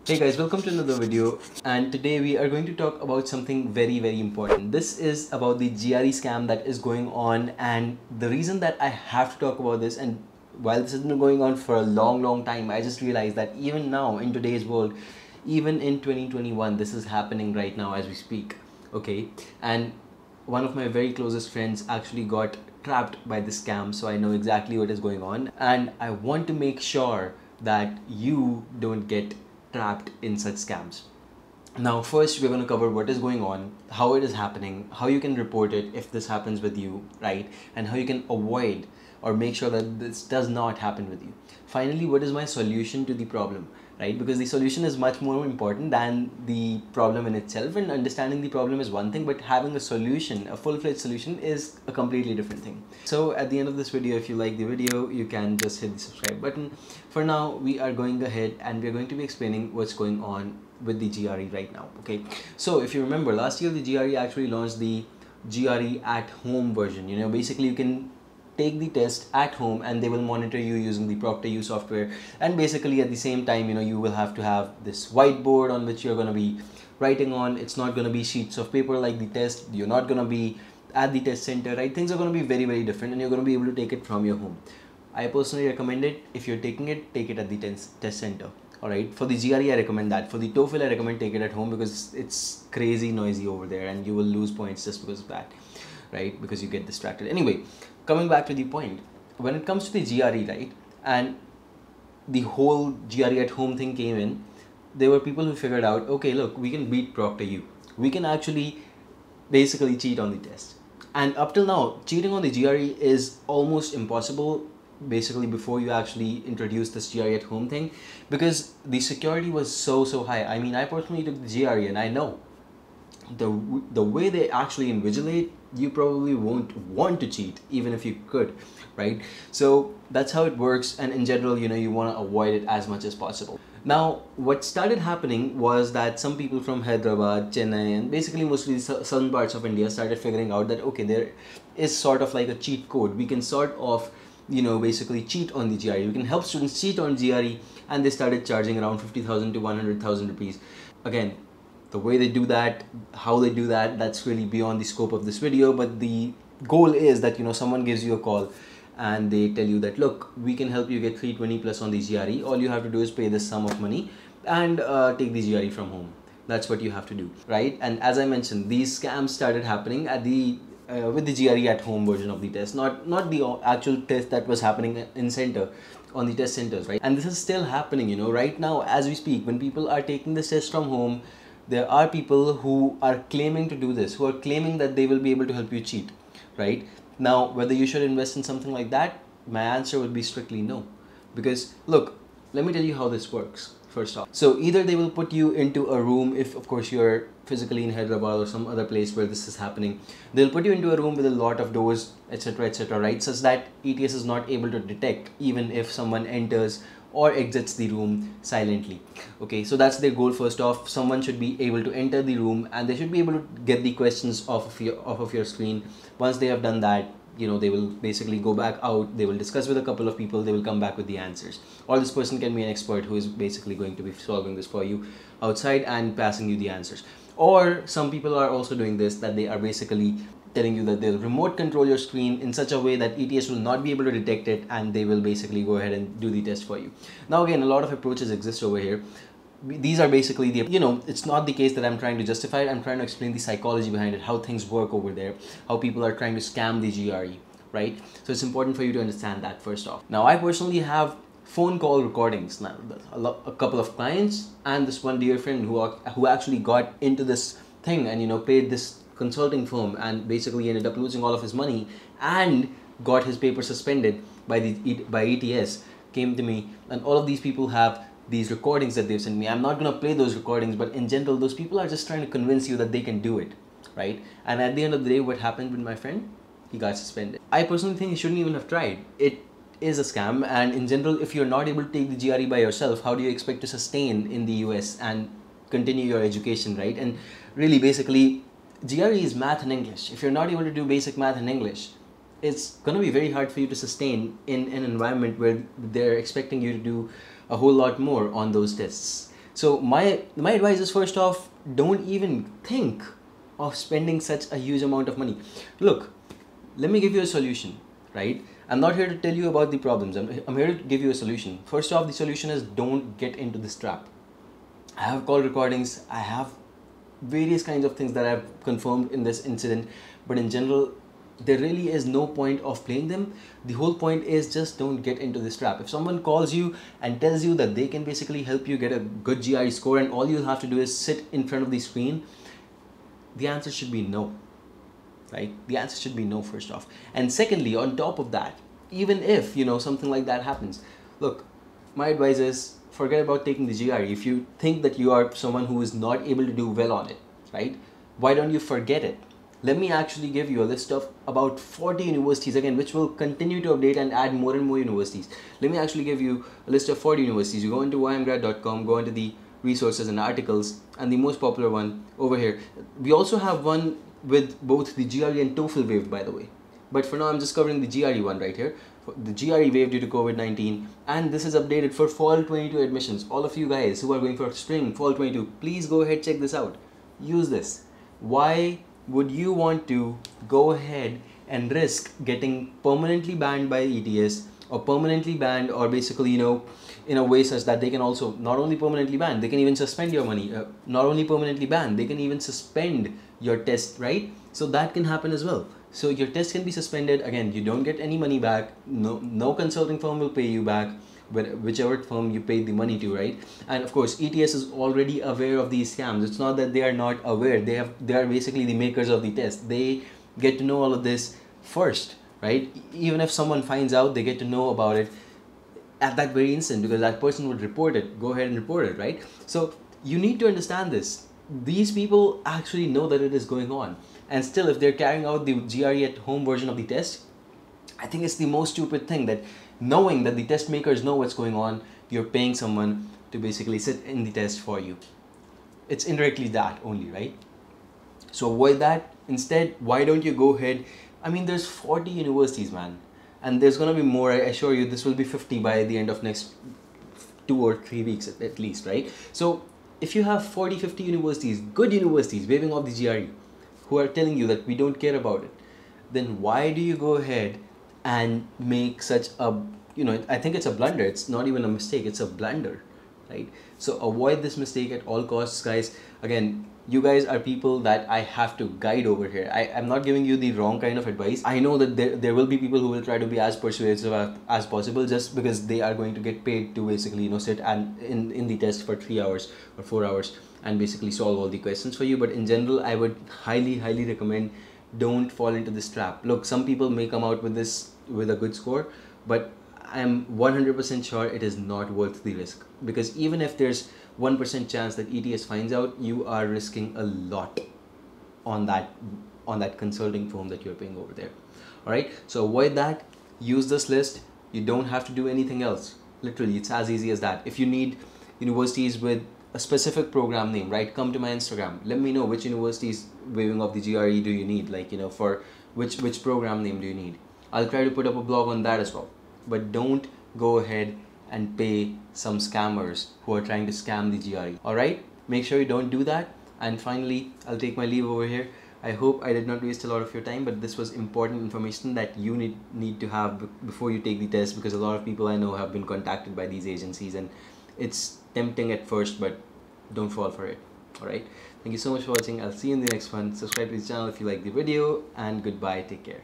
Hey guys, welcome to another video, and today we are going to talk about something very important. This is about the GRE scam that is going on, and the reason that I have to talk about this, and while this has been going on for a long time, I just realized that even now in today's world, even in 2021, this is happening right now as we speak. Okay, and one of my very closest friends actually got trapped by this scam, so I know exactly what is going on, and I want to make sure that you don't get trapped in such scams. Now, first, we're going to cover what is going on, how it is happening, how you can report it if this happens with you, right? And how you can avoid or make sure that this does not happen with you. Finally, what is my solution to the problem, right? Because the solution is much more important than the problem in itself, and understanding the problem is one thing, but having a solution, a full-fledged solution, is a completely different thing. So at the end of this video, if you like the video, you can just hit the subscribe button. For now, we are going ahead and we're going to be explaining what's going on with the GRE right now. Okay, so if you remember, last year the GRE actually launched the GRE at home version. Basically you can take the test at home and they will monitor you using the ProctorU software, and basically at the same time you will have to have this whiteboard on which you're going to be writing on. It's not going to be sheets of paper like the test. You're not going to be at the test center, right? Things are going to be very different, and you're going to be able to take it from your home. I personally recommend it. If you're taking it, take it at the test center. Alright, for the GRE I recommend that. For the TOEFL I recommend take it at home because it's crazy noisy over there and you will lose points just because of that, right? Because you get distracted. Anyway, coming back to the point, when it comes to the GRE, right, and the whole GRE at home thing came in, there were people who figured out, okay, look, we can beat ProctorU. We can actually basically cheat on the test. And up till now, cheating on the GRE is almost impossible, basically before you actually introduce this GRE at home thing, because the security was so high. I mean, I personally took the GRE and I know the way they actually invigilate, you probably won't want to cheat even if you could, right? So that's how it works, and in general, you want to avoid it as much as possible. Now, what started happening was that some people from Hyderabad, Chennai, and basically mostly the southern parts of India started figuring out that, okay, there is sort of like a cheat code. We can sort of basically cheat on the GRE. We can help students cheat on GRE, and they started charging around 50,000 to 100,000 rupees. Again, the way they do that, how they do that, that's really beyond the scope of this video, but the goal is that someone gives you a call and they tell you that, look, we can help you get 320 plus on the GRE. All you have to do is pay this sum of money and take the GRE from home. That's what you have to do, right? And as I mentioned, these scams started happening at the with the GRE at home version of the test, not the actual test that was happening in center, on the test centers, right? And this is still happening, right now as we speak. When people are taking this test from home, there are people who are claiming to do this, who are claiming that they will be able to help you cheat, right? Now, whether you should invest in something like that, my answer would be strictly no. Because look, let me tell you how this works. First off, so either they will put you into a room, if of course you're physically in Hyderabad or some other place where this is happening, they'll put you into a room with a lot of doors, etc, right, such that ETS is not able to detect even if someone enters or exits the room silently. Okay, so that's their goal. First off, someone should be able to enter the room and they should be able to get the questions off of your screen. Once they have done that, they will basically go back out, they will discuss with a couple of people, they will come back with the answers. Or this person can be an expert who is basically going to be solving this for you outside and passing you the answers. Or some people are also doing this, that they are basically telling you that they'll remote control your screen in such a way that ETS will not be able to detect it, and they will basically go ahead and do the test for you. Now again, a lot of approaches exist over here. These are basically the, it's not the case that I'm trying to justify it. I'm trying to explain the psychology behind it, how things work over there, how people are trying to scam the GRE, right? So it's important for you to understand that first off. Now, I personally have phone call recordings. Now, a couple of clients and this one dear friend who actually got into this thing and paid this consulting firm and basically ended up losing all of his money and got his paper suspended by ETS, came to me, and all of these people have these recordings that they've sent me. I'm not going to play those recordings, but in general, those people are just trying to convince you that they can do it, right? And at the end of the day, what happened with my friend? He got suspended. I personally think he shouldn't even have tried. It is a scam, and in general, if you're not able to take the GRE by yourself, how do you expect to sustain in the US and continue your education, right? And really, basically, GRE is math and English. If you're not able to do basic math and English, it's going to be very hard for you to sustain in an environment where they're expecting you to do a whole lot more on those tests. So my advice is, first off, don't even think of spending such a huge amount of money. Look, let me give you a solution, right? I'm not here to tell you about the problems. I'm here to give you a solution. First off, the solution is don't get into this trap. I have call recordings, I have various kinds of things that I've confirmed in this incident, but in general, there really is no point of playing them. The whole point is just don't get into this trap. If someone calls you and tells you that they can basically help you get a good GRE score and all you'll have to do is sit in front of the screen, the answer should be no, right? The answer should be no, first off. And secondly, on top of that, even if, something like that happens, look, my advice is forget about taking the GRE. If you think that you are someone who is not able to do well on it, right? Why don't you forget it? Let me actually give you a list of about 40 universities, again, which will continue to update and add more and more universities. Let me actually give you a list of 40 universities. You go into YMGrad.com, go into the resources and articles, and the most popular one over here. We also have one with both the GRE and TOEFL waived, by the way. But for now, I'm just covering the GRE one right here. The GRE waived due to COVID-19, and this is updated for fall 22 admissions. All of you guys who are going for spring, fall 22, please go ahead, check this out. Use this. Why would you want to go ahead and risk getting permanently banned by ETS, or permanently banned, or basically, in a way such that they can also not only permanently ban, they can even suspend your money. Not only permanently ban, they can even suspend your test, right? So that can happen as well. So your test can be suspended. Again, you don't get any money back. No consulting firm will pay you back, whichever firm you paid the money to, right? And of course, ETS is already aware of these scams. It's not that they are not aware. They are basically the makers of the test. They get to know all of this first, right? Even if someone finds out, they get to know about it at that very instant, because that person would report it. Go ahead and report it, right? So you need to understand this. These people actually know that it is going on, and still, if they're carrying out the GRE at home version of the test, I think it's the most stupid thing, that knowing that the test makers know what's going on, you're paying someone to basically sit in the test for you. It's indirectly that only, right? So avoid that. Instead, why don't you go ahead? I mean, there's 40 universities, man, and there's gonna be more. I assure you, this will be 50 by the end of next 2 or 3 weeks at least, right? So if you have 40, 50 universities, good universities, waiving off the GRE, who are telling you that we don't care about it, then why do you go ahead and make such a, I think it's a blunder. It's not even a mistake, it's a blunder, right? So avoid this mistake at all costs, guys. Again, you guys are people that I have to guide over here. I'm not giving you the wrong kind of advice. I know that there will be people who will try to be as persuasive as possible, just because they are going to get paid to basically, sit and in the test for 3 hours or 4 hours and basically solve all the questions for you. But in general, I would highly recommend, don't fall into this trap. Look, some people may come out with a good score, but I'm 100% sure it is not worth the risk, because even if there's 1% chance that ETS finds out, you are risking a lot on that consulting firm that you're paying over there. All right, so avoid that. Use this list. You don't have to do anything else. Literally, it's as easy as that. If you need universities with a specific program name, right, come to my Instagram. Let me know which universities waiving off the GRE do you need, like, for which program name do you need. I'll try to put up a blog on that as well. But don't go ahead and pay some scammers who are trying to scam the GRE. All right, make sure you don't do that. And finally, I'll take my leave over here. I hope I did not waste a lot of your time, but this was important information that you need to have before you take the test, because a lot of people I know have been contacted by these agencies, and it's tempting at first, but don't fall for it. All right, thank you so much for watching. I'll see you in the next one. Subscribe to the channel if you like the video, and goodbye. Take care.